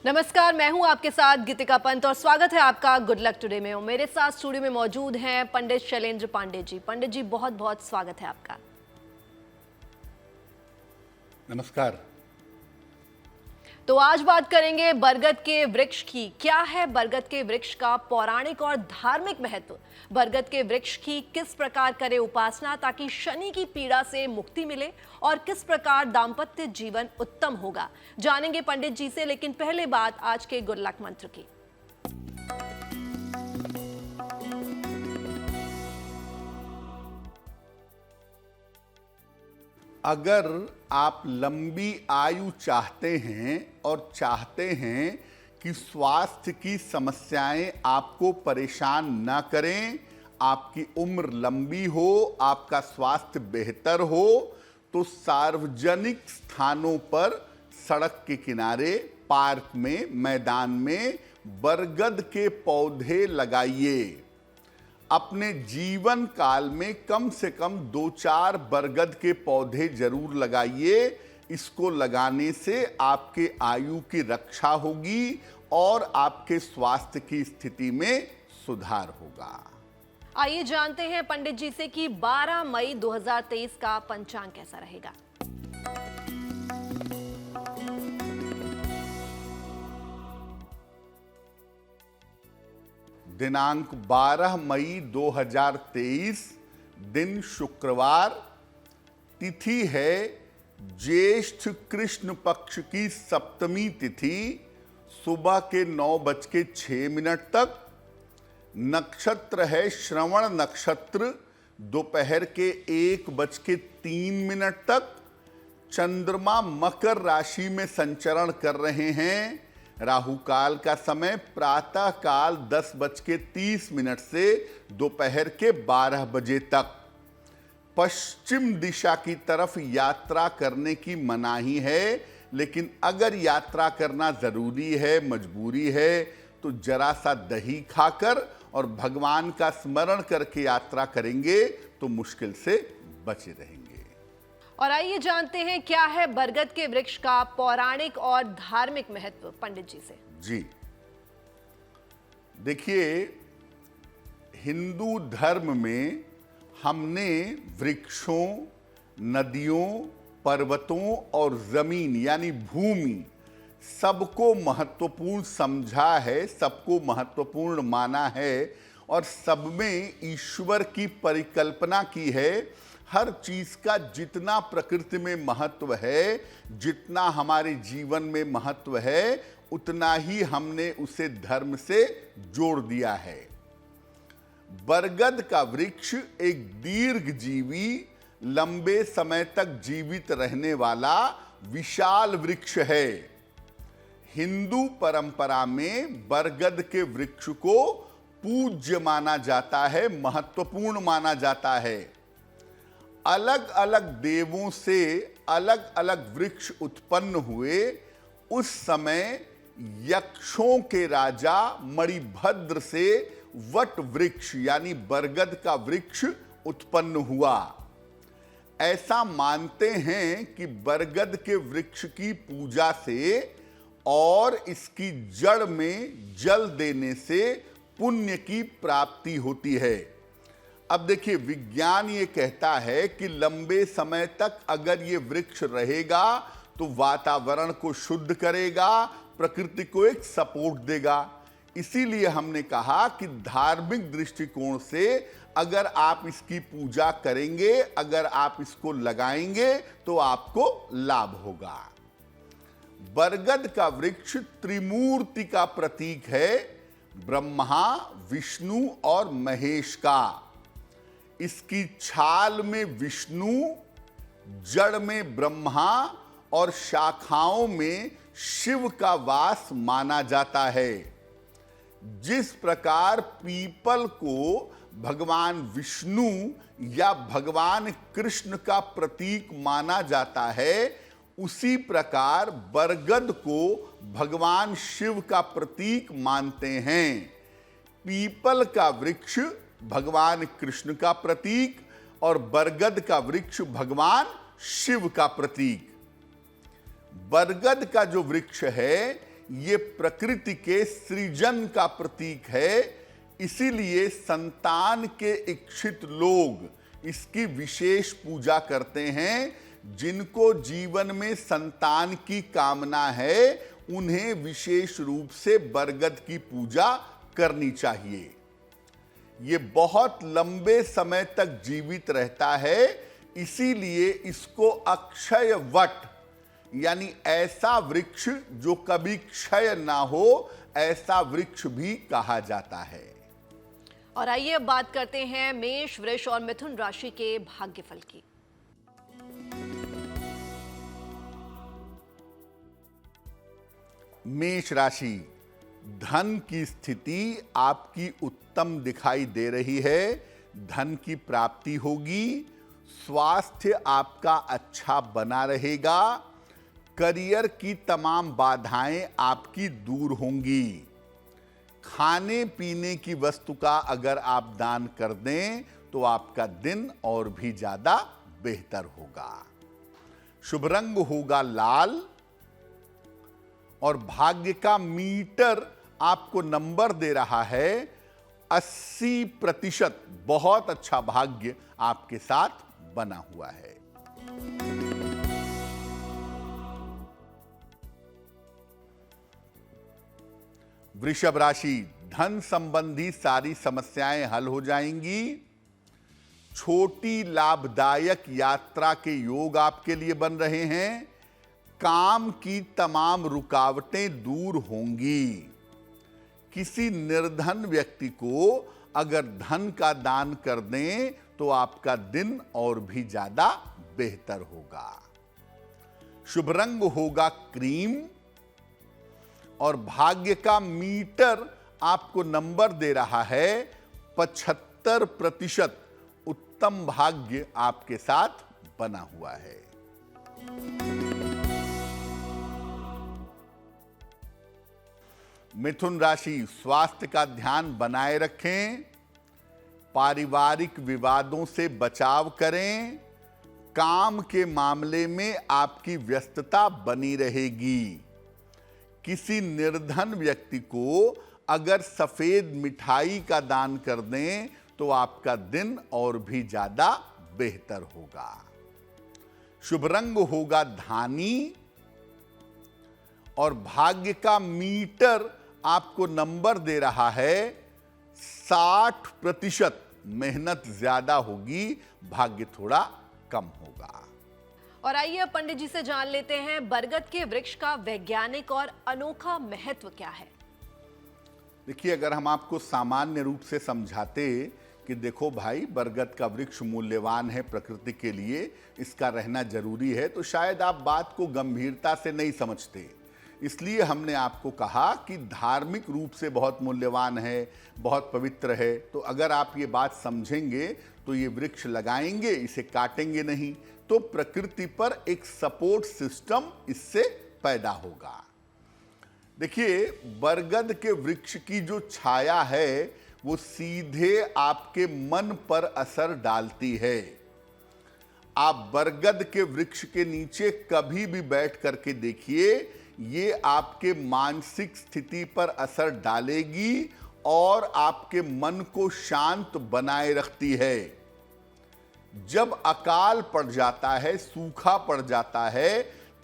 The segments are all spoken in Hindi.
नमस्कार, मैं हूं आपके साथ गीतिका पंत और स्वागत है आपका गुड लक टुडे में। मेरे साथ स्टूडियो में मौजूद हैं पंडित शैलेंद्र पांडे जी। पंडित जी, बहुत बहुत स्वागत है आपका। नमस्कार। तो आज बात करेंगे बरगद के वृक्ष की। क्या है बरगद के वृक्ष का पौराणिक और धार्मिक महत्व? बरगद के वृक्ष की किस प्रकार करें उपासना ताकि शनि की पीड़ा से मुक्ति मिले, और किस प्रकार दाम्पत्य जीवन उत्तम होगा, जानेंगे पंडित जी से। लेकिन पहले बात आज के गुड लक मंत्र की। अगर आप लंबी आयु चाहते हैं और चाहते हैं कि स्वास्थ्य की समस्याएं आपको परेशान ना करें, आपकी उम्र लंबी हो, आपका स्वास्थ्य बेहतर हो, तो सार्वजनिक स्थानों पर, सड़क के किनारे, पार्क में, मैदान में बरगद के पौधे लगाइए। अपने जीवन काल में कम से कम 2-4 बरगद के पौधे जरूर लगाइए। इसको लगाने से आपके आयु की रक्षा होगी और आपके स्वास्थ्य की स्थिति में सुधार होगा। आइए जानते हैं पंडित जी से कि 12 मई 2023 का पंचांग कैसा रहेगा। दिनांक 12 मई 2023, दिन शुक्रवार, तिथि है ज्येष्ठ कृष्ण पक्ष की सप्तमी तिथि, सुबह के 9:06 तक। नक्षत्र है श्रवण नक्षत्र, दोपहर के 1:03 तक। चंद्रमा मकर राशि में संचरण कर रहे हैं। राहु काल का समय प्रातः काल 10:30 से दोपहर के 12 बजे तक। पश्चिम दिशा की तरफ यात्रा करने की मनाही है, लेकिन अगर यात्रा करना जरूरी है, मजबूरी है, तो जरा सा दही खाकर और भगवान का स्मरण करके यात्रा करेंगे तो मुश्किल से बचे रहेंगे। और आइए जानते हैं क्या है बरगद के वृक्ष का पौराणिक और धार्मिक महत्व, पंडित जी से। जी देखिए, हिंदू धर्म में हमने वृक्षों, नदियों, पर्वतों और जमीन यानी भूमि सबको महत्वपूर्ण समझा है, सबको महत्वपूर्ण माना है और सब में ईश्वर की परिकल्पना की है। हर चीज का जितना प्रकृति में महत्व है, जितना हमारे जीवन में महत्व है, उतना ही हमने उसे धर्म से जोड़ दिया है। बरगद का वृक्ष एक दीर्घजीवी, लंबे समय तक जीवित रहने वाला विशाल वृक्ष है। हिंदू परंपरा में बरगद के वृक्ष को पूज्य माना जाता है, महत्वपूर्ण माना जाता है। अलग अलग देवों से अलग अलग वृक्ष उत्पन्न हुए। उस समय यक्षों के राजा मणिभद्र से वट वृक्ष यानी बरगद का वृक्ष उत्पन्न हुआ। ऐसा मानते हैं कि बरगद के वृक्ष की पूजा से और इसकी जड़ में जल देने से पुण्य की प्राप्ति होती है। अब देखिए, विज्ञान ये कहता है कि लंबे समय तक अगर ये वृक्ष रहेगा तो वातावरण को शुद्ध करेगा, प्रकृति को एक सपोर्ट देगा। इसीलिए हमने कहा कि धार्मिक दृष्टिकोण से अगर आप इसकी पूजा करेंगे, अगर आप इसको लगाएंगे तो आपको लाभ होगा। बरगद का वृक्ष त्रिमूर्ति का प्रतीक है, ब्रह्मा, विष्णु और महेश का। इसकी छाल में विष्णु, जड़ में ब्रह्मा और शाखाओं में शिव का वास माना जाता है। जिस प्रकार पीपल को भगवान विष्णु या भगवान कृष्ण का प्रतीक माना जाता है, उसी प्रकार बरगद को भगवान शिव का प्रतीक मानते हैं। पीपल का वृक्ष भगवान कृष्ण का प्रतीक और बरगद का वृक्ष भगवान शिव का प्रतीक। बरगद का जो वृक्ष है ये प्रकृति के सृजन का प्रतीक है, इसीलिए संतान के इच्छित लोग इसकी विशेष पूजा करते हैं। जिनको जीवन में संतान की कामना है उन्हें विशेष रूप से बरगद की पूजा करनी चाहिए। ये बहुत लंबे समय तक जीवित रहता है, इसीलिए इसको अक्षय वट यानी ऐसा वृक्ष जो कभी क्षय ना हो, ऐसा वृक्ष भी कहा जाता है। और आइए अब बात करते हैं मेष, वृष और मिथुन राशि के भाग्यफल की। मेष राशि, धन की स्थिति आपकी उत्तम दिखाई दे रही है। धन की प्राप्ति होगी। स्वास्थ्य आपका अच्छा बना रहेगा। करियर की तमाम बाधाएं आपकी दूर होंगी। खाने पीने की वस्तु का अगर आप दान कर दें तो आपका दिन और भी ज्यादा बेहतर होगा। शुभ रंग होगा लाल और भाग्य का मीटर आपको नंबर दे रहा है 80%। बहुत अच्छा भाग्य आपके साथ बना हुआ है। वृषभ राशि, धन संबंधी सारी समस्याएं हल हो जाएंगी। छोटी लाभदायक यात्रा के योग आपके लिए बन रहे हैं। काम की तमाम रुकावटें दूर होंगी। किसी निर्धन व्यक्ति को अगर धन का दान कर दें तो आपका दिन और भी ज्यादा बेहतर होगा। शुभ रंग होगा क्रीम और भाग्य का मीटर आपको नंबर दे रहा है 75%। उत्तम भाग्य आपके साथ बना हुआ है। मिथुन राशि, स्वास्थ्य का ध्यान बनाए रखें। पारिवारिक विवादों से बचाव करें। काम के मामले में आपकी व्यस्तता बनी रहेगी। किसी निर्धन व्यक्ति को अगर सफेद मिठाई का दान कर दें तो आपका दिन और भी ज्यादा बेहतर होगा। शुभ रंग होगा धानी और भाग्य का मीटर आपको नंबर दे रहा है 60%। मेहनत ज्यादा होगी, भाग्य थोड़ा कम होगा। और आइए अब पंडित जी से जान लेते हैं बरगद के वृक्ष का वैज्ञानिक और अनोखा महत्व क्या है। देखिए, अगर हम आपको सामान्य रूप से समझाते कि देखो भाई, बरगद का वृक्ष मूल्यवान है प्रकृति के लिए, इसका रहना जरूरी है, तो शायद आप बात को गंभीरता से नहीं समझते। इसलिए हमने आपको कहा कि धार्मिक रूप से बहुत मूल्यवान है, बहुत पवित्र है। तो अगर आप ये बात समझेंगे तो ये वृक्ष लगाएंगे, इसे काटेंगे नहीं, तो प्रकृति पर एक सपोर्ट सिस्टम इससे पैदा होगा। देखिए, बरगद के वृक्ष की जो छाया है वो सीधे आपके मन पर असर डालती है। आप बरगद के वृक्ष के नीचे कभी भी बैठ करके देखिए, ये आपके मानसिक स्थिति पर असर डालेगी और आपके मन को शांत बनाए रखती है। जब अकाल पड़ जाता है, सूखा पड़ जाता है,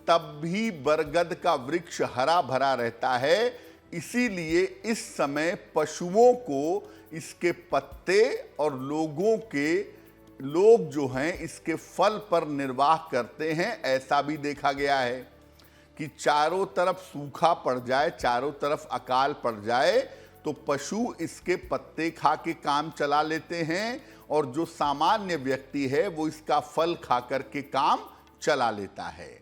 तब भी बरगद का वृक्ष हरा भरा रहता है। इसीलिए इस समय पशुओं को इसके पत्ते और लोग जो हैं इसके फल पर निर्वाह करते हैं। ऐसा भी देखा गया है कि चारों तरफ सूखा पड़ जाए, चारों तरफ अकाल पड़ जाए, तो पशु इसके पत्ते खा के काम चला लेते हैं और जो सामान्य व्यक्ति है वो इसका फल खा करके काम चला लेता है।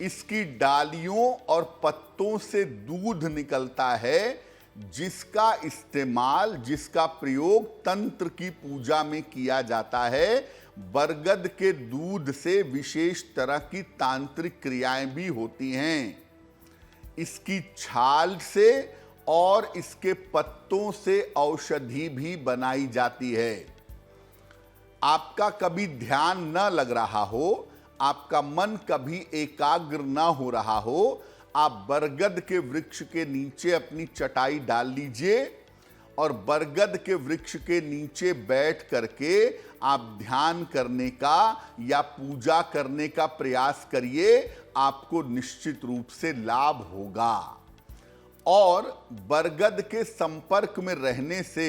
इसकी डालियों और पत्तों से दूध निकलता है, जिसका इस्तेमाल, जिसका प्रयोग तंत्र की पूजा में किया जाता है। बरगद के दूध से विशेष तरह की तांत्रिक क्रियाएं भी होती हैं। इसकी छाल से और इसके पत्तों से औषधि भी बनाई जाती है। आपका कभी ध्यान न लग रहा हो, आपका मन कभी एकाग्र न हो रहा हो, आप बरगद के वृक्ष के नीचे अपनी चटाई डाल लीजिए और बरगद के वृक्ष के नीचे बैठ करके आप ध्यान करने का या पूजा करने का प्रयास करिए। आपको निश्चित रूप से लाभ होगा। और बरगद के संपर्क में रहने से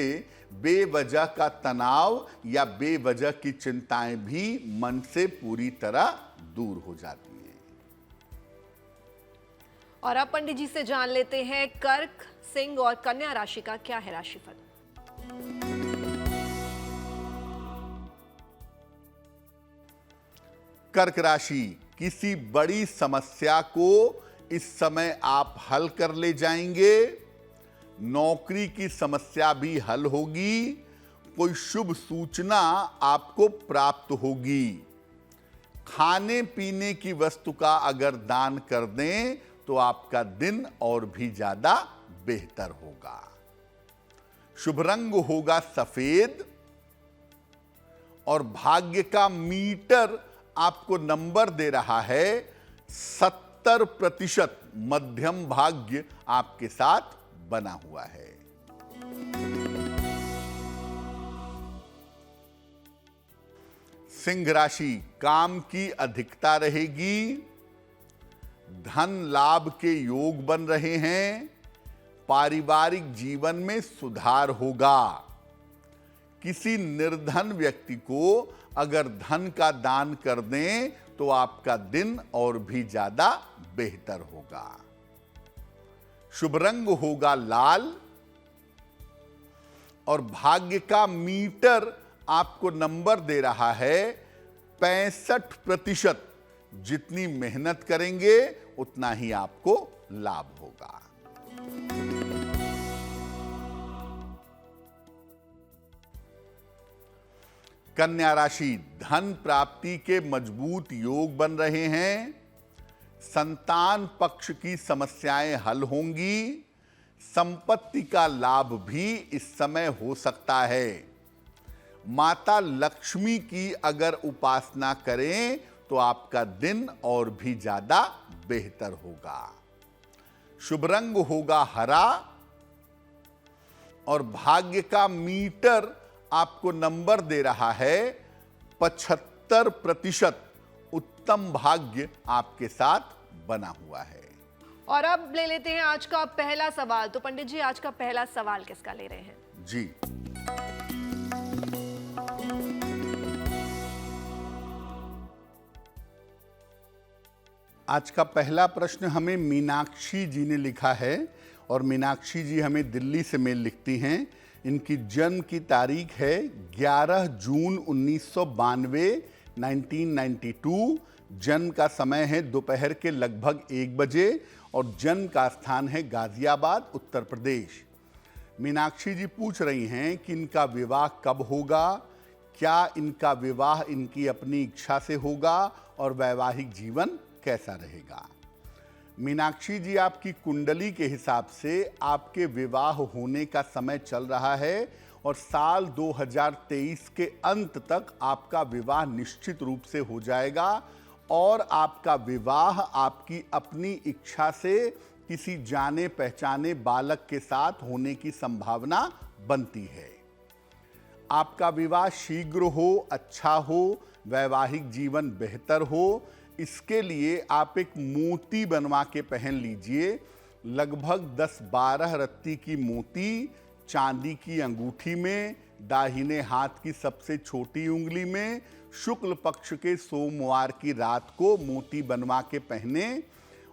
बेवजह का तनाव या बेवजह की चिंताएं भी मन से पूरी तरह दूर हो जाती हैं। और अब पंडित जी से जान लेते हैं कर्क, सिंह और कन्या राशि का क्या है राशिफल। कर्क राशि, किसी बड़ी समस्या को इस समय आप हल कर ले जाएंगे। नौकरी की समस्या भी हल होगी। कोई शुभ सूचना आपको प्राप्त होगी। खाने पीने की वस्तु का अगर दान कर दें तो आपका दिन और भी ज्यादा बेहतर होगा। शुभ रंग होगा सफेद और भाग्य का मीटर आपको नंबर दे रहा है 70%। मध्यम भाग्य आपके साथ बना हुआ है। सिंह राशि, काम की अधिकता रहेगी। धन लाभ के योग बन रहे हैं। पारिवारिक जीवन में सुधार होगा। किसी निर्धन व्यक्ति को अगर धन का दान कर दें तो आपका दिन और भी ज्यादा बेहतर होगा। शुभ रंग होगा लाल और भाग्य का मीटर आपको नंबर दे रहा है 65%। जितनी मेहनत करेंगे उतना ही आपको लाभ होगा। कन्या राशि, धन प्राप्ति के मजबूत योग बन रहे हैं। संतान पक्ष की समस्याएं हल होंगी। संपत्ति का लाभ भी इस समय हो सकता है। माता लक्ष्मी की अगर उपासना करें तो आपका दिन और भी ज्यादा बेहतर होगा। शुभ रंग होगा हरा और भाग्य का मीटर आपको नंबर दे रहा है 75%। उत्तम भाग्य आपके साथ बना हुआ है। और अब ले लेते हैं आज का पहला सवाल। तो पंडित जी, आज का पहला सवाल किसका ले रहे हैं? जी, आज का पहला प्रश्न हमें मीनाक्षी जी ने लिखा है और मीनाक्षी जी हमें दिल्ली से मेल लिखती हैं। इनकी जन्म की तारीख है 11 जून 1992, 1992। जन्म का समय है दोपहर के लगभग 1 बजे और जन्म का स्थान है गाजियाबाद, उत्तर प्रदेश। मीनाक्षी जी पूछ रही हैं कि इनका विवाह कब होगा, क्या इनका विवाह इनकी अपनी इच्छा से होगा और वैवाहिक जीवन कैसा रहेगा। मीनाक्षी जी, आपकी कुंडली के हिसाब से आपके विवाह होने का समय चल रहा है और साल 2023 के अंत तक आपका विवाह निश्चित रूप से हो जाएगा और आपका विवाह आपकी अपनी इच्छा से किसी जाने पहचाने बालक के साथ होने की संभावना बनती है। आपका विवाह शीघ्र हो, अच्छा हो, वैवाहिक जीवन बेहतर हो, इसके लिए आप एक मोती बनवा के पहन लीजिए। लगभग 10-12 रत्ती की मोती चांदी की अंगूठी में, दाहिने हाथ की सबसे छोटी उंगली में, शुक्ल पक्ष के सोमवार की रात को मोती बनवा के पहने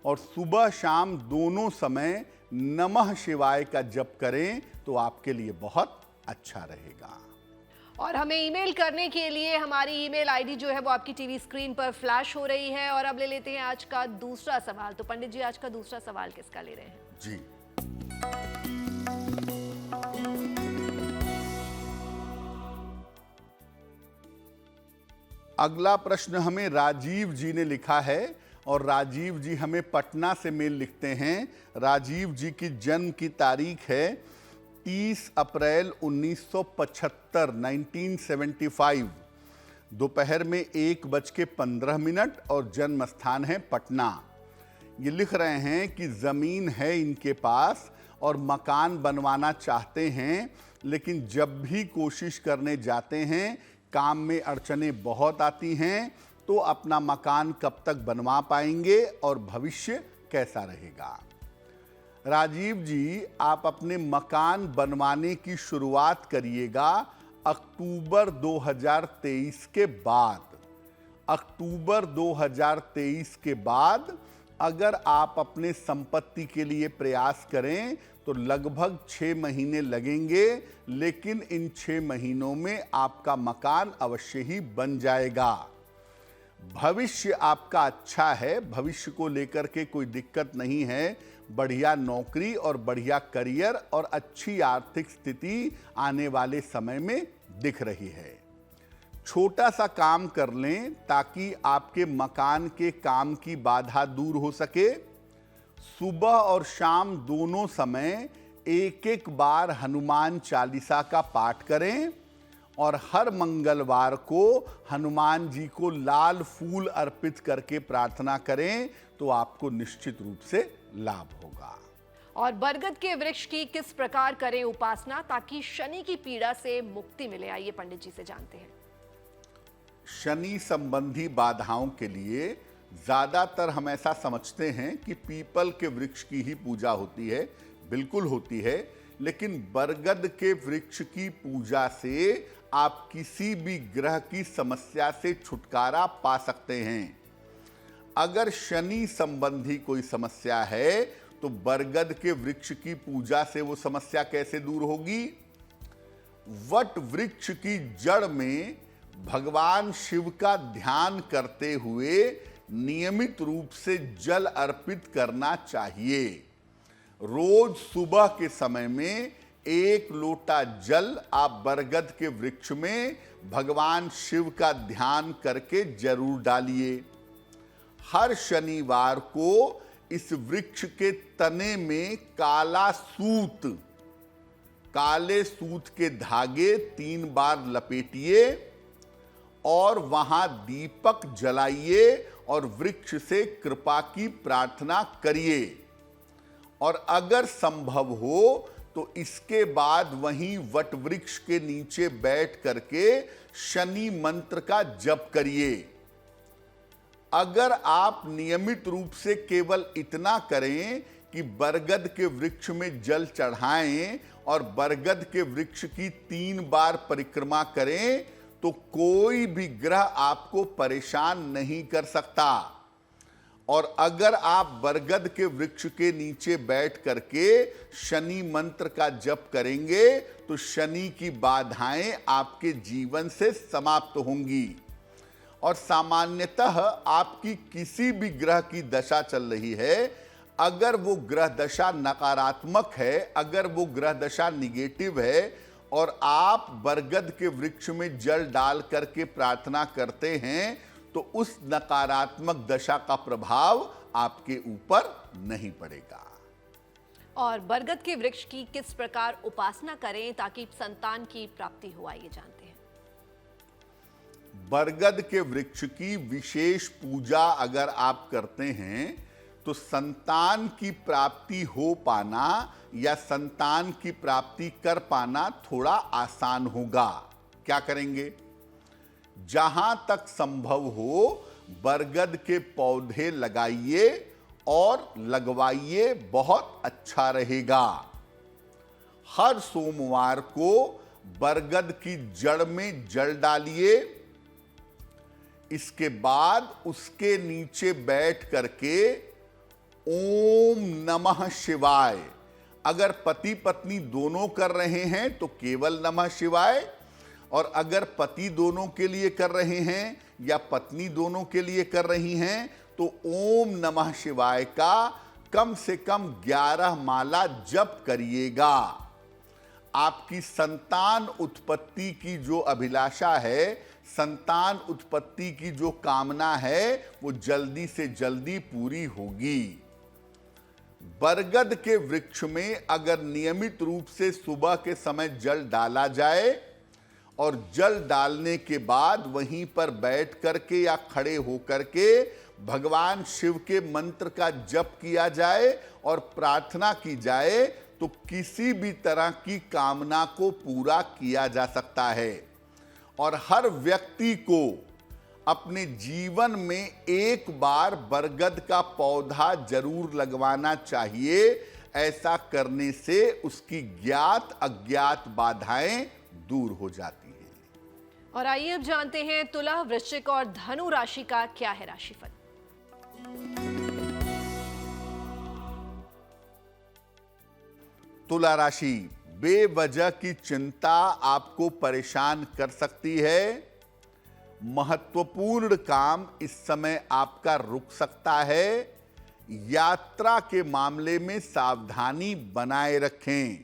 और सुबह शाम दोनों समय नमः शिवाय का जप करें तो आपके लिए बहुत अच्छा रहेगा। और हमें ईमेल करने के लिए हमारी ईमेल आईडी जो है वो आपकी टीवी स्क्रीन पर फ्लैश हो रही है। और अब ले लेते हैं आज का दूसरा सवाल। तो पंडित जी, आज का दूसरा सवाल किसका ले रहे हैं? जी, अगला प्रश्न हमें राजीव जी ने लिखा है और राजीव जी हमें पटना से मेल लिखते हैं। राजीव जी की जन्म की तारीख है 30 अप्रैल 1975, 1975। दोपहर में 1:15 और जन्म स्थान है पटना। ये लिख रहे हैं कि ज़मीन है इनके पास और मकान बनवाना चाहते हैं, लेकिन जब भी कोशिश करने जाते हैं काम में अड़चनें बहुत आती हैं, तो अपना मकान कब तक बनवा पाएंगे और भविष्य कैसा रहेगा। राजीव जी, आप अपने मकान बनवाने की शुरुआत करिएगा अक्टूबर 2023 के बाद। अक्टूबर 2023 के बाद अगर आप अपने संपत्ति के लिए प्रयास करें तो लगभग 6 महीने लगेंगे, लेकिन इन 6 महीनों में आपका मकान अवश्य ही बन जाएगा। भविष्य आपका अच्छा है, भविष्य को लेकर के कोई दिक्कत नहीं है। बढ़िया नौकरी और बढ़िया करियर और अच्छी आर्थिक स्थिति आने वाले समय में दिख रही है। छोटा सा काम कर लें ताकि आपके मकान के काम की बाधा दूर हो सके। सुबह और शाम दोनों समय एक एक बार हनुमान चालीसा का पाठ करें और हर मंगलवार को हनुमान जी को लाल फूल अर्पित करके प्रार्थना करें, तो आपको निश्चित रूप से लाभ होगा। और बरगद के वृक्ष की किस प्रकार करें उपासना ताकि शनि की पीड़ा से मुक्ति मिले, आइए पंडित जी से जानते हैं। शनि संबंधी बाधाओं के लिए ज्यादातर हम ऐसा समझते हैं कि पीपल के वृक्ष की ही पूजा होती है। बिल्कुल होती है, लेकिन बरगद के वृक्ष की पूजा से आप किसी भी ग्रह की समस्या से छुटकारा पा सकते हैं। अगर शनि संबंधी कोई समस्या है तो बरगद के वृक्ष की पूजा से वो समस्या कैसे दूर होगी। वट वृक्ष की जड़ में भगवान शिव का ध्यान करते हुए नियमित रूप से जल अर्पित करना चाहिए। रोज सुबह के समय में 1 लोटा जल आप बरगद के वृक्ष में भगवान शिव का ध्यान करके जरूर डालिए। हर शनिवार को इस वृक्ष के तने में काले सूत के धागे 3 बार लपेटिए और वहां दीपक जलाइए और वृक्ष से कृपा की प्रार्थना करिए। और अगर संभव हो तो इसके बाद वहीं वट वृक्ष के नीचे बैठ करके शनि मंत्र का जप करिए। अगर आप नियमित रूप से केवल इतना करें कि बरगद के वृक्ष में जल चढ़ाएं और बरगद के वृक्ष की 3 बार परिक्रमा करें, तो कोई भी ग्रह आपको परेशान नहीं कर सकता। और अगर आप बरगद के वृक्ष के नीचे बैठ करके शनि मंत्र का जप करेंगे तो शनि की बाधाएं आपके जीवन से समाप्त होंगी। और सामान्यतः आपकी किसी भी ग्रह की दशा चल रही है, अगर वो ग्रह दशा नकारात्मक है, अगर वो ग्रह दशा निगेटिव है और आप बरगद के वृक्ष में जल डाल करके प्रार्थना करते हैं, तो उस नकारात्मक दशा का प्रभाव आपके ऊपर नहीं पड़ेगा। और बरगद के वृक्ष की किस प्रकार उपासना करें ताकि संतान की प्राप्ति हो, आइए जानते हैं। बरगद के वृक्ष की विशेष पूजा अगर आप करते हैं तो संतान की प्राप्ति हो पाना या संतान की प्राप्ति कर पाना थोड़ा आसान होगा। क्या करेंगे? जहां तक संभव हो बरगद के पौधे लगाइए और लगवाइए, बहुत अच्छा रहेगा। हर सोमवार को बरगद की जड़ में जल डालिए। इसके बाद उसके नीचे बैठ करके ओम नमः शिवाय, अगर पति पत्नी दोनों कर रहे हैं तो केवल नमः शिवाय, और अगर पति दोनों के लिए कर रहे हैं या पत्नी दोनों के लिए कर रही हैं तो ओम नमः शिवाय का कम से कम 11 माला जप करिएगा। आपकी संतान उत्पत्ति की जो अभिलाषा है, संतान उत्पत्ति की जो कामना है, वो जल्दी से जल्दी पूरी होगी। बरगद के वृक्ष में अगर नियमित रूप से सुबह के समय जल डाला जाए और जल डालने के बाद वहीं पर बैठ करके या खड़े होकर के भगवान शिव के मंत्र का जप किया जाए और प्रार्थना की जाए तो किसी भी तरह की कामना को पूरा किया जा सकता है। और हर व्यक्ति को अपने जीवन में एक बार बरगद का पौधा जरूर लगवाना चाहिए। ऐसा करने से उसकी ज्ञात अज्ञात बाधाएं दूर हो जाती हैं। और आइए अब जानते हैं तुला, वृश्चिक और धनु राशि का क्या है राशिफल। तुला राशि, बेवजह की चिंता आपको परेशान कर सकती है। महत्वपूर्ण काम इस समय आपका रुक सकता है। यात्रा के मामले में सावधानी बनाए रखें।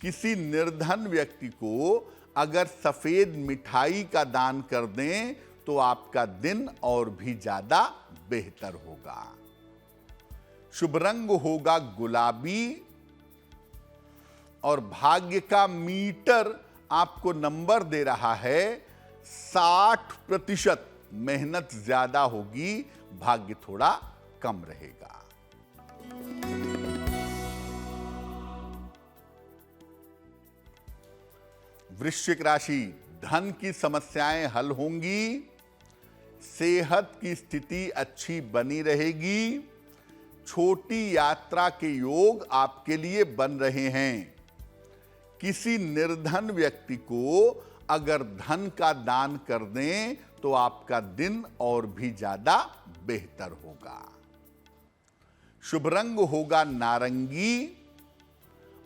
किसी निर्धन व्यक्ति को अगर सफेद मिठाई का दान कर दें तो आपका दिन और भी ज्यादा बेहतर होगा। शुभ रंग होगा गुलाबी और भाग्य का मीटर आपको नंबर दे रहा है 60%। मेहनत ज्यादा होगी, भाग्य थोड़ा कम रहेगा। वृश्चिक राशि, धन की समस्याएं हल होंगी। सेहत की स्थिति अच्छी बनी रहेगी। छोटी यात्रा के योग आपके लिए बन रहे हैं। किसी निर्धन व्यक्ति को अगर धन का दान कर दें तो आपका दिन और भी ज्यादा बेहतर होगा। शुभ रंग होगा नारंगी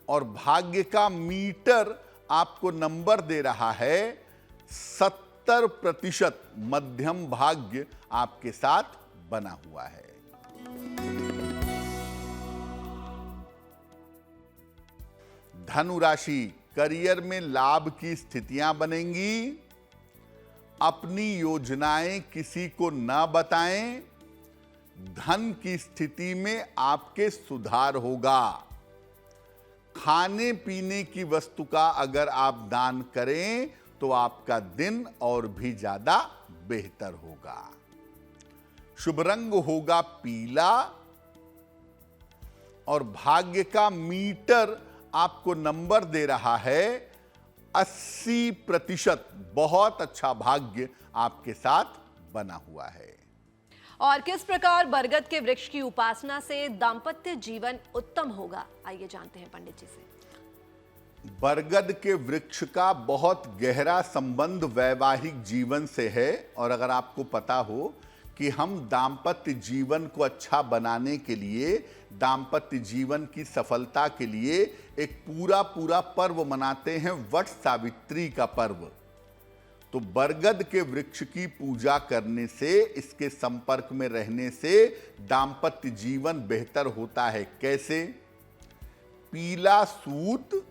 और भाग्य का मीटर आपको नंबर दे रहा है 70%। मध्यम भाग्य आपके साथ बना हुआ है। धनु राशि, करियर में लाभ की स्थितियां बनेंगी। अपनी योजनाएं किसी को न बताएं। धन की स्थिति में आपके सुधार होगा। खाने पीने की वस्तु का अगर आप दान करें तो आपका दिन और भी ज्यादा बेहतर होगा। शुभ रंग होगा पीला और भाग्य का मीटर आपको नंबर दे रहा है 80%। बहुत अच्छा भाग्य आपके साथ बना हुआ है। और किस प्रकार बरगद के वृक्ष की उपासना से दाम्पत्य जीवन उत्तम होगा, आइए जानते हैं पंडित जी से। बरगद के वृक्ष का बहुत गहरा संबंध वैवाहिक जीवन से है। और अगर आपको पता हो कि हम दाम्पत्य जीवन को अच्छा बनाने के लिए, दाम्पत्य जीवन की सफलता के लिए एक पूरा पर्व मनाते हैं, वट सावित्री का पर्व। तो बरगद के वृक्ष की पूजा करने से, इसके संपर्क में रहने से दाम्पत्य जीवन बेहतर होता है। कैसे? पीला सूत,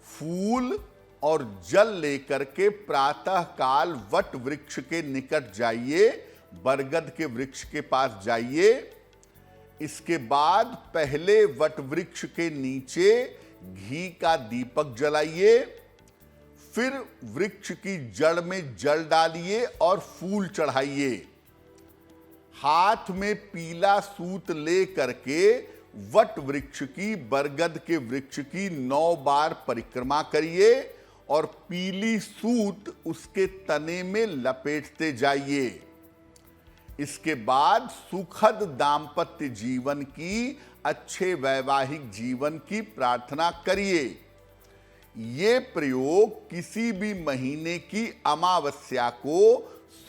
फूल और जल लेकर के प्रातः काल वट वृक्ष के निकट जाइए, बरगद के वृक्ष के पास जाइए। इसके बाद पहले वट वृक्ष के नीचे घी का दीपक जलाइए। फिर वृक्ष की जड़ में जल डालिए और फूल चढ़ाइए। हाथ में पीला सूत ले करके वट वृक्ष की, बरगद के वृक्ष की 9 बार परिक्रमा करिए और पीली सूत उसके तने में लपेटते जाइए। इसके बाद सुखद दाम्पत्य जीवन की, अच्छे वैवाहिक जीवन की प्रार्थना करिए। ये प्रयोग किसी भी महीने की अमावस्या को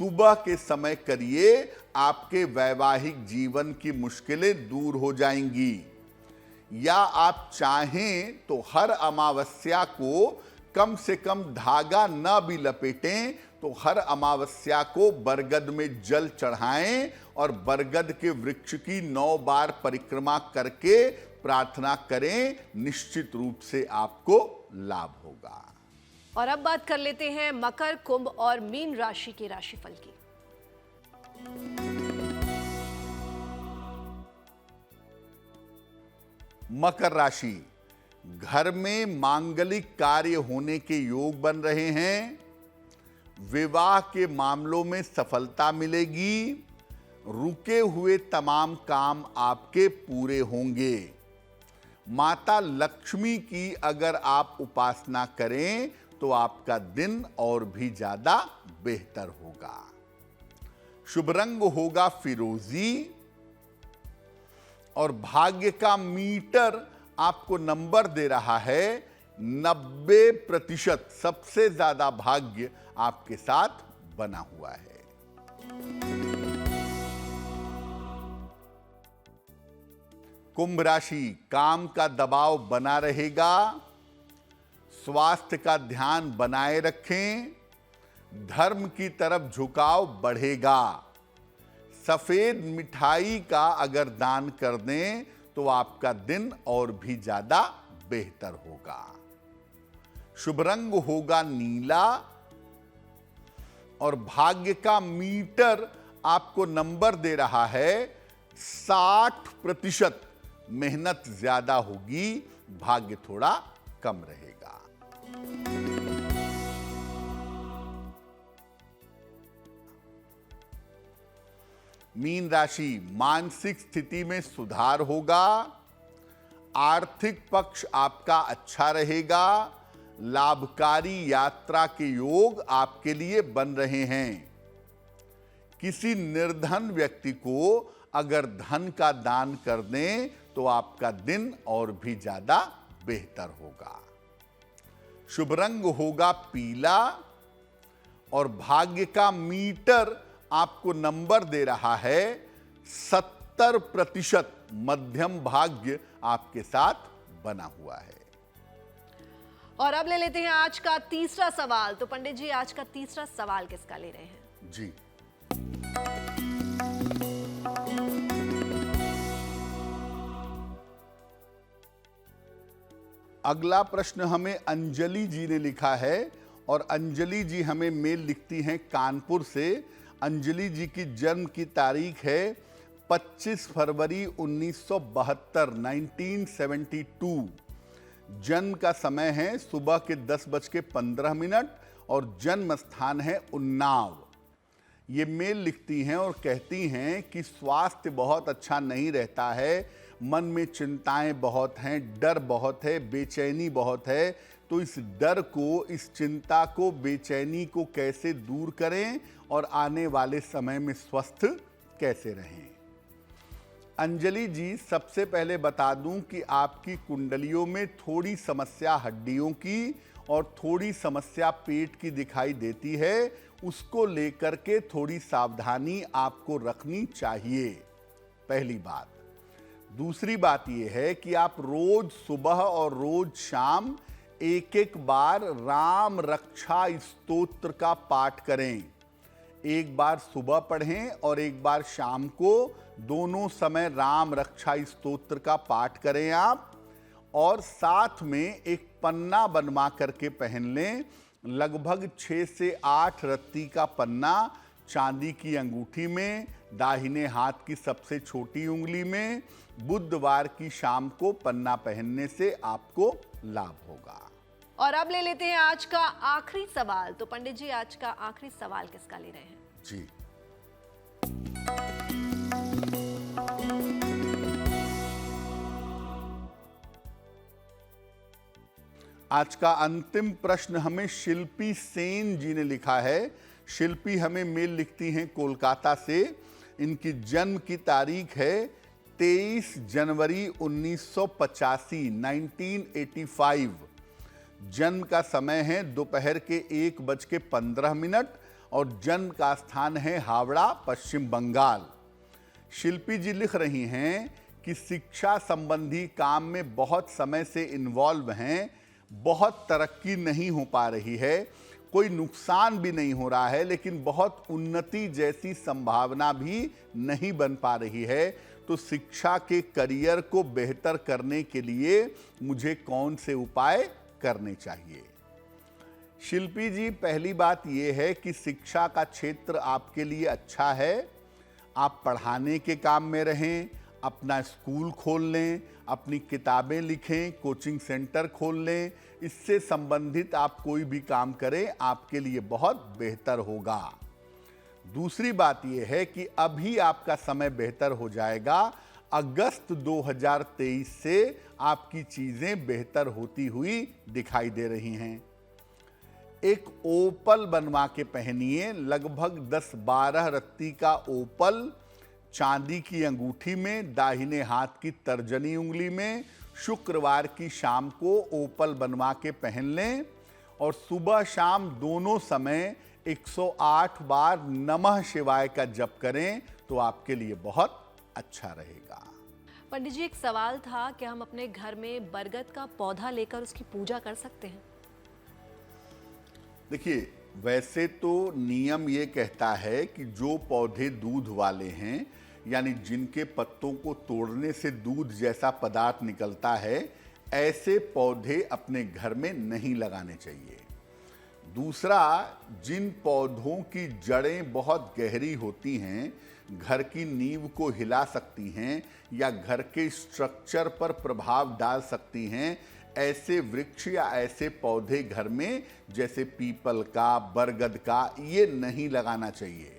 सुबह के समय करिए। आपके वैवाहिक जीवन की मुश्किलें दूर हो जाएंगी। या आप चाहें तो हर अमावस्या को कम से कम धागा न भी लपेटें तो हर अमावस्या को बरगद में जल चढ़ाएं और बरगद के वृक्ष की 9 बार परिक्रमा करके प्रार्थना करें। निश्चित रूप से आपको लाभ होगा। और अब बात कर लेते हैं मकर, कुंभ और मीन राशि के राशिफल की। मकर राशि, घर में मांगलिक कार्य होने के योग बन रहे हैं। विवाह के मामलों में सफलता मिलेगी। रुके हुए तमाम काम आपके पूरे होंगे। माता लक्ष्मी की अगर आप उपासना करें तो आपका दिन और भी ज्यादा बेहतर होगा। शुभ रंग होगा फिरोजी और भाग्य का मीटर आपको नंबर दे रहा है 90%। सबसे ज्यादा भाग्य आपके साथ बना हुआ है। कुंभ राशि, काम का दबाव बना रहेगा। स्वास्थ्य का ध्यान बनाए रखें। धर्म की तरफ झुकाव बढ़ेगा। सफेद मिठाई का अगर दान कर दें तो आपका दिन और भी ज्यादा बेहतर होगा। शुभ रंग होगा नीला और भाग्य का मीटर आपको नंबर दे रहा है 60%। मेहनत ज्यादा होगी, भाग्य थोड़ा कम रहेगा। मीन राशि, मानसिक स्थिति में सुधार होगा। आर्थिक पक्ष आपका अच्छा रहेगा। लाभकारी यात्रा के योग आपके लिए बन रहे हैं। किसी निर्धन व्यक्ति को अगर धन का दान कर दें तो आपका दिन और भी ज्यादा बेहतर होगा। शुभ रंग होगा पीला और भाग्य का मीटर आपको नंबर दे रहा है 70%। मध्यम भाग्य आपके साथ बना हुआ है। और अब ले लेते हैं आज का तीसरा सवाल। तो पंडित जी, आज का तीसरा सवाल किसका ले रहे हैं? जी, अगला प्रश्न हमें अंजलि जी ने लिखा है और अंजलि जी हमें मेल लिखती हैं कानपुर से। अंजलि जी की जन्म की तारीख है 25 फरवरी 1972, 1972। जन्म का समय है सुबह के 10:15 और जन्म स्थान है उन्नाव। ये मेल लिखती हैं और कहती हैं कि स्वास्थ्य बहुत अच्छा नहीं रहता है, मन में चिंताएं बहुत हैं, डर बहुत है, बेचैनी बहुत है। तो इस डर को, इस चिंता को, बेचैनी को कैसे दूर करें और आने वाले समय में स्वस्थ कैसे रहें? अंजलि जी, सबसे पहले बता दूं कि आपकी कुंडलियों में थोड़ी समस्या हड्डियों की और थोड़ी समस्या पेट की दिखाई देती है। उसको लेकर के थोड़ी सावधानी आपको रखनी चाहिए, पहली बात। दूसरी बात यह है कि आप रोज सुबह और रोज शाम एक बार राम रक्षा स्तोत्र का पाठ करें। एक बार सुबह पढ़ें और एक बार शाम को, दोनों समय राम रक्षा स्तोत्र का पाठ करें आप। और साथ में एक पन्ना बनवा करके पहन लें, लगभग 6 से 8 रत्ती का पन्ना, चांदी की अंगूठी में, दाहिने हाथ की सबसे छोटी उंगली में। बुधवार की शाम को पन्ना पहनने से आपको लाभ होगा। और अब ले लेते हैं आज का आखिरी सवाल। तो पंडित जी, आज का आखिरी सवाल किसका ले रहे हैं? जी, आज का अंतिम प्रश्न हमें शिल्पी सेन जी ने लिखा है। शिल्पी हमें मेल लिखती हैं कोलकाता से। इनकी जन्म की तारीख है 23 जनवरी 1985, 1985। जन्म का समय है दोपहर के 1:15 और जन्म का स्थान है हावड़ा, पश्चिम बंगाल। शिल्पी जी लिख रही हैं कि शिक्षा संबंधी काम में बहुत समय से इन्वॉल्व हैं, बहुत तरक्की नहीं हो पा रही है, कोई नुकसान भी नहीं हो रहा है, लेकिन बहुत उन्नति जैसी संभावना भी नहीं बन पा रही है। तो शिक्षा के करियर को बेहतर करने के लिए मुझे कौन से उपाय करने चाहिए? शिल्पी जी, पहली बात यह है कि शिक्षा का क्षेत्र आपके लिए अच्छा है। आप पढ़ाने के काम में रहें, अपना स्कूल खोल लें, अपनी किताबें लिखें, कोचिंग सेंटर खोल लें। इससे संबंधित आप कोई भी काम करें, आपके लिए बहुत बेहतर होगा। दूसरी बात यह है कि अभी आपका समय बेहतर हो जाएगा। अगस्त 2023 से आपकी चीजें बेहतर होती हुई दिखाई दे रही हैं। एक ओपल बनवा के पहनिए, लगभग 10-12 रत्ती का ओपल चांदी की अंगूठी में, दाहिने हाथ की तर्जनी उंगली में। शुक्रवार की शाम को ओपल बनवा के पहन लें और सुबह शाम दोनों समय 108 बार नमः शिवाय का जप करें तो आपके लिए बहुत अच्छा रहेगा। पंडित जी, एक सवाल था कि हम अपने घर में बरगद का पौधा लेकर उसकी पूजा कर सकते हैं? देखिए, वैसे तो नियम ये कहता है कि जो पौधे दूध वाले हैं, यानी जिनके पत्तों को तोड़ने से दूध जैसा पदार्थ निकलता है, ऐसे पौधे अपने घर में नहीं लगाने चाहिए। दूसरा, जिन पौधों की जड़ें बहुत गहरी होती हैं, घर की नींव को हिला सकती हैं या घर के स्ट्रक्चर पर प्रभाव डाल सकती हैं, ऐसे वृक्ष या ऐसे पौधे घर में, जैसे पीपल का, बरगद का, ये नहीं लगाना चाहिए।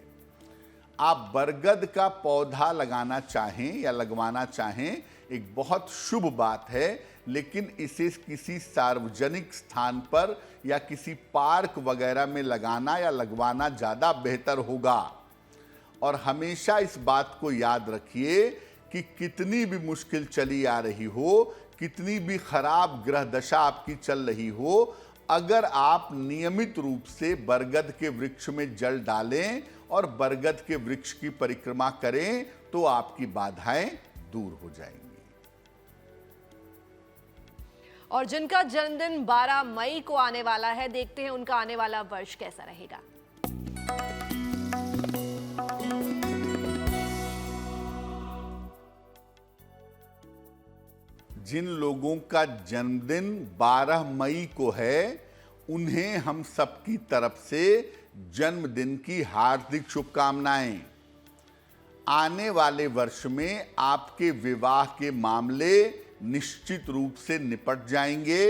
आप बरगद का पौधा लगाना चाहें या लगवाना चाहें, एक बहुत शुभ बात है, लेकिन इसे किसी सार्वजनिक स्थान पर या किसी पार्क वगैरह में लगाना या लगवाना ज़्यादा बेहतर होगा। और हमेशा इस बात को याद रखिए कि कितनी भी मुश्किल चली आ रही हो, कितनी भी खराब ग्रह दशा आपकी चल रही हो, अगर आप नियमित रूप से बरगद के वृक्ष में जल डालें और बरगद के वृक्ष की परिक्रमा करें तो आपकी बाधाएं दूर हो जाएंगी। और जिनका जन्मदिन 12 मई को आने वाला है, देखते हैं उनका आने वाला वर्ष कैसा रहेगा। जिन लोगों का जन्मदिन 12 मई को है, उन्हें हम सबकी तरफ से जन्मदिन की हार्दिक शुभकामनाएं। आने वाले वर्ष में आपके विवाह के मामले निश्चित रूप से निपट जाएंगे।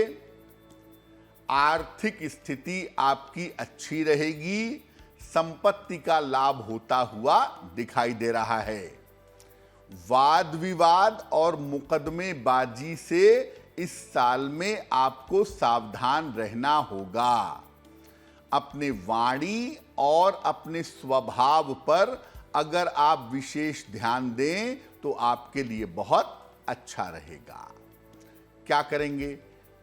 आर्थिक स्थिति आपकी अच्छी रहेगी। संपत्ति का लाभ होता हुआ दिखाई दे रहा है। वाद विवाद और मुकदमेबाजी से इस साल में आपको सावधान रहना होगा। अपने वाणी और अपने स्वभाव पर अगर आप विशेष ध्यान दें तो आपके लिए बहुत अच्छा रहेगा। क्या करेंगे?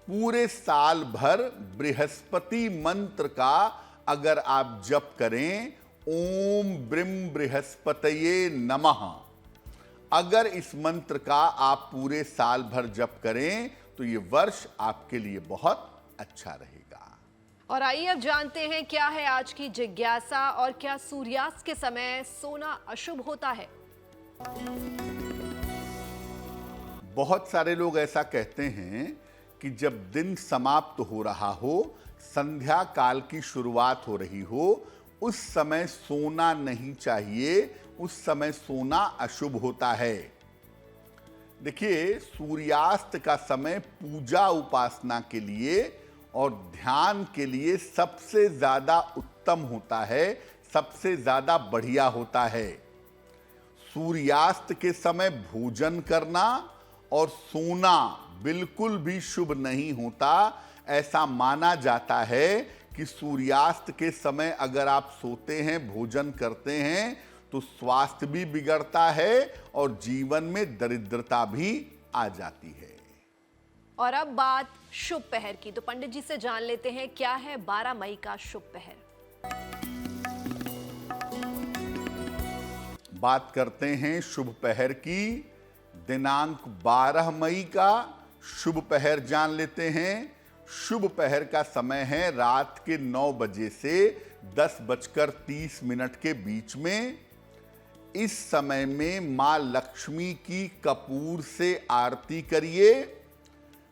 पूरे साल भर बृहस्पति मंत्र का अगर आप जप करें, ओम ब्रीम बृहस्पतये नमः, अगर इस मंत्र का आप पूरे साल भर जप करें तो ये वर्ष आपके लिए बहुत अच्छा रहेगा। और आइए अब जानते हैं क्या है आज की जिज्ञासा और क्या सूर्यास्त के समय सोना अशुभ होता है। बहुत सारे लोग ऐसा कहते हैं कि जब दिन समाप्त हो रहा हो, संध्या काल की शुरुआत हो रही हो, उस समय सोना नहीं चाहिए, उस समय सोना अशुभ होता है। देखिए, सूर्यास्त का समय पूजा उपासना के लिए और ध्यान के लिए सबसे ज्यादा उत्तम होता है, सबसे ज्यादा बढ़िया होता है। सूर्यास्त के समय भोजन करना और सोना बिल्कुल भी शुभ नहीं होता। ऐसा माना जाता है कि सूर्यास्त के समय अगर आप सोते हैं, भोजन करते हैं, तो स्वास्थ्य भी बिगड़ता है और जीवन में दरिद्रता भी आ जाती है। और अब बात शुभ पहर की, तो पंडित जी से जान लेते हैं क्या है 12 मई का शुभ पहर। बात करते हैं शुभ पहर की। दिनांक 12 मई का शुभ पहर जान लेते हैं। शुभ पहर का समय है रात के 9 बजे से 10:30 के बीच में। इस समय में मां लक्ष्मी की कपूर से आरती करिए।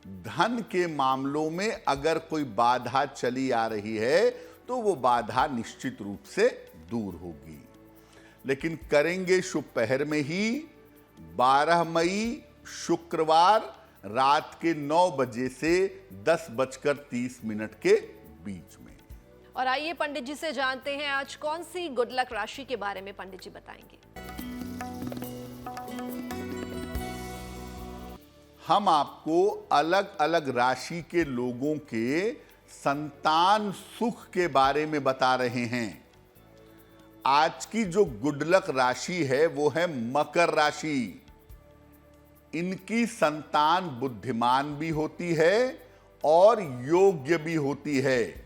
धन के मामलों में अगर कोई बाधा चली आ रही है तो वो बाधा निश्चित रूप से दूर होगी। लेकिन करेंगे शुभ पहर में ही 12 मई शुक्रवार रात के 9 बजे से 10:30 के बीच में। और आइए पंडित जी से जानते हैं आज कौन सी गुड लक राशि के बारे में पंडित जी बताएंगे। हम आपको अलग अलग राशि के लोगों के संतान सुख के बारे में बता रहे हैं। आज की जो गुड लक राशि है वो है मकर राशि। इनकी संतान बुद्धिमान भी होती है और योग्य भी होती है।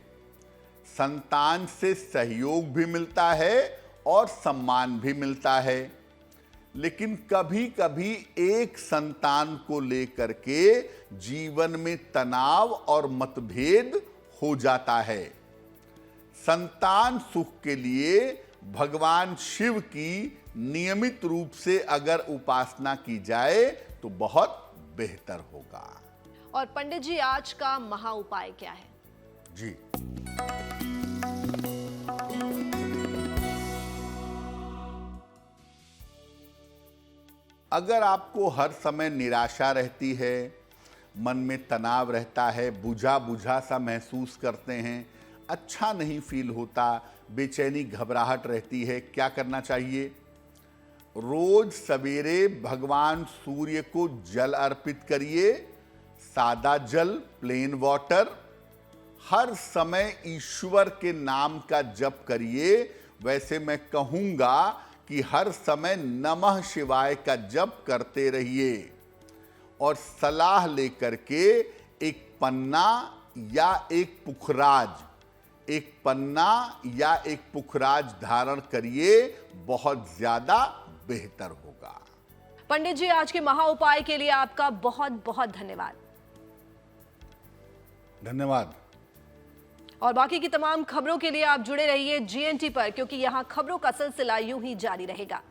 संतान से सहयोग भी मिलता है और सम्मान भी मिलता है, लेकिन कभी कभी एक संतान को लेकर के जीवन में तनाव और मतभेद हो जाता है। संतान सुख के लिए भगवान शिव की नियमित रूप से अगर उपासना की जाए तो बहुत बेहतर होगा। और पंडित जी आज का महा उपाय क्या है? जी, अगर आपको हर समय निराशा रहती है, मन में तनाव रहता है, बुझा बुझा सा महसूस करते हैं, अच्छा नहीं फील होता, बेचैनी घबराहट रहती है, क्या करना चाहिए? रोज सवेरे भगवान सूर्य को जल अर्पित करिए, सादा जल, प्लेन वाटर। हर समय ईश्वर के नाम का जप करिए। वैसे मैं कहूंगा कि हर समय नमः शिवाय का जप करते रहिए और सलाह लेकर के एक पन्ना या एक पुखराज धारण करिए, बहुत ज्यादा बेहतर होगा। पंडित जी आज के महा उपाय के लिए आपका बहुत बहुत धन्यवाद। धन्यवाद। और बाकी की तमाम खबरों के लिए आप जुड़े रहिए GNT पर, क्योंकि यहां खबरों का सिलसिला यूं ही जारी रहेगा।